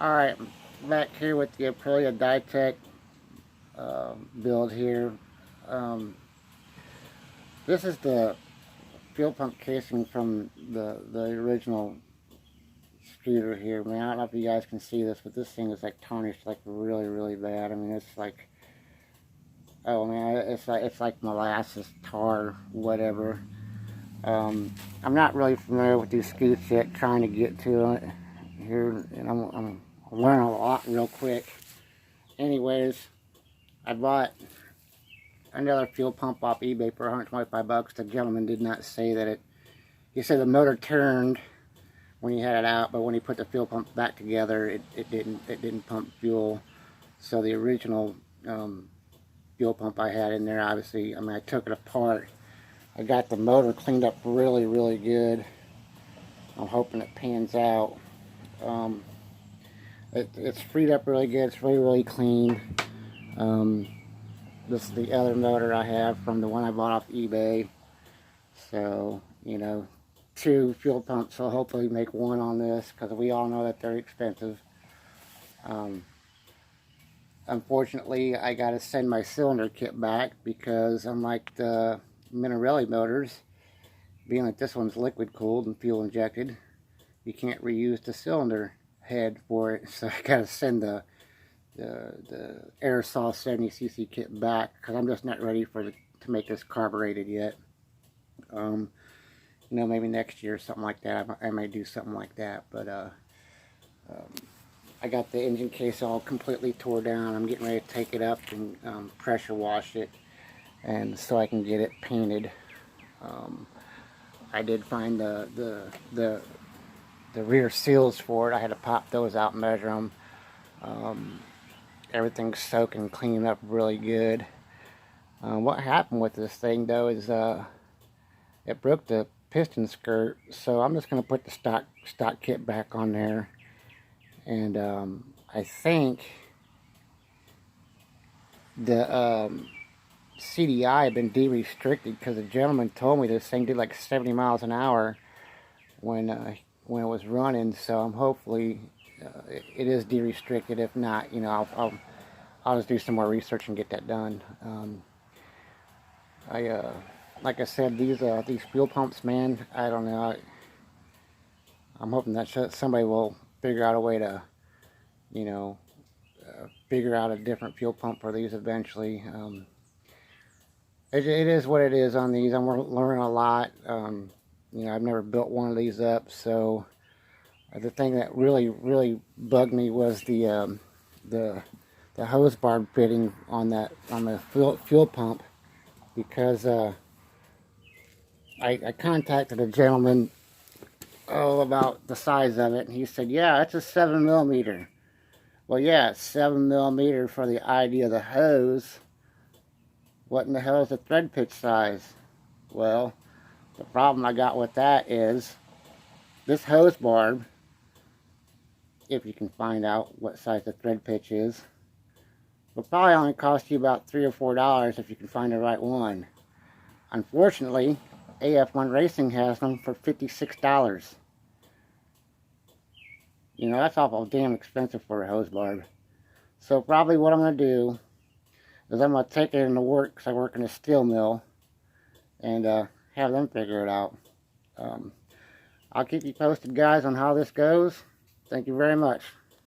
Alright, back here with the Aprilia ditech build here. Um, this is the fuel pump casing from the original scooter here. Man, I don't know if you guys can see this, but this thing is like tarnished like really bad. I mean, it's like, oh man, it's like molasses, tar, whatever. I'm not really familiar with these scoots yet, trying to get to it here, and I'm learning a lot real quick. Anyways, I bought another fuel pump off eBay for 125 bucks. The gentleman did not say that he said the motor turned when he had it out, but when he put the fuel pump back together, it didn't pump fuel. So the original fuel pump I had in there, obviously, I mean, I took it apart. I got the motor cleaned up really good. I'm hoping it pans out. It's freed up really good. It's really clean. This is the other motor I have from the one I bought off eBay. So, you know, 2 fuel pumps will hopefully make 1 on this, because we all know that they're expensive. Unfortunately, I got to send my cylinder kit back, because unlike the Minarelli motors, being that this one's liquid cooled and fuel injected, you can't reuse the cylinder head for it. So I got to send the aerosol 70cc kit back, because I'm just not ready to make this carbureted yet. You know, maybe next year or something like that. I may do something like that. But I got the engine case all completely tore down. I'm getting ready to take it up and pressure wash it, and so I can get it painted. I did find the rear seals for it. I had to pop those out and measure them. Everything's soaking, cleaning up really good. What happened with this thing though is it broke the piston skirt, so I'm just going to put the stock kit back on there. And I think the CDI had been de-restricted, because the gentleman told me this thing did like 70 miles an hour when it was running. So I'm hopefully it is de-restricted. If not, you know, I'll just do some more research and get that done. Like I said, these fuel pumps, man, I don't know. I'm hoping that somebody will figure out a way to, you know, figure out a different fuel pump for these eventually. It is what it is on these. I'm learning a lot. You know, I've never built one of these up, so the thing that really bugged me was the hose barb fitting on the fuel pump, because I contacted a gentleman about the size of it, and he said, yeah, it's a 7mm. Well, yeah, it's 7mm for the idea of the hose. What in the hell is the thread pitch size? Well, the problem I got with that is this hose barb, if you can find out what size the thread pitch is, will probably only cost you about $3 or $4 if you can find the right one. Unfortunately, AF1 Racing has them for $56. You know, that's awful damn expensive for a hose barb. So probably what I'm going to do is I'm going to take it into work, because I work in a steel mill, and have them figure it out. I'll keep you posted, guys, on how this goes. Thank you very much.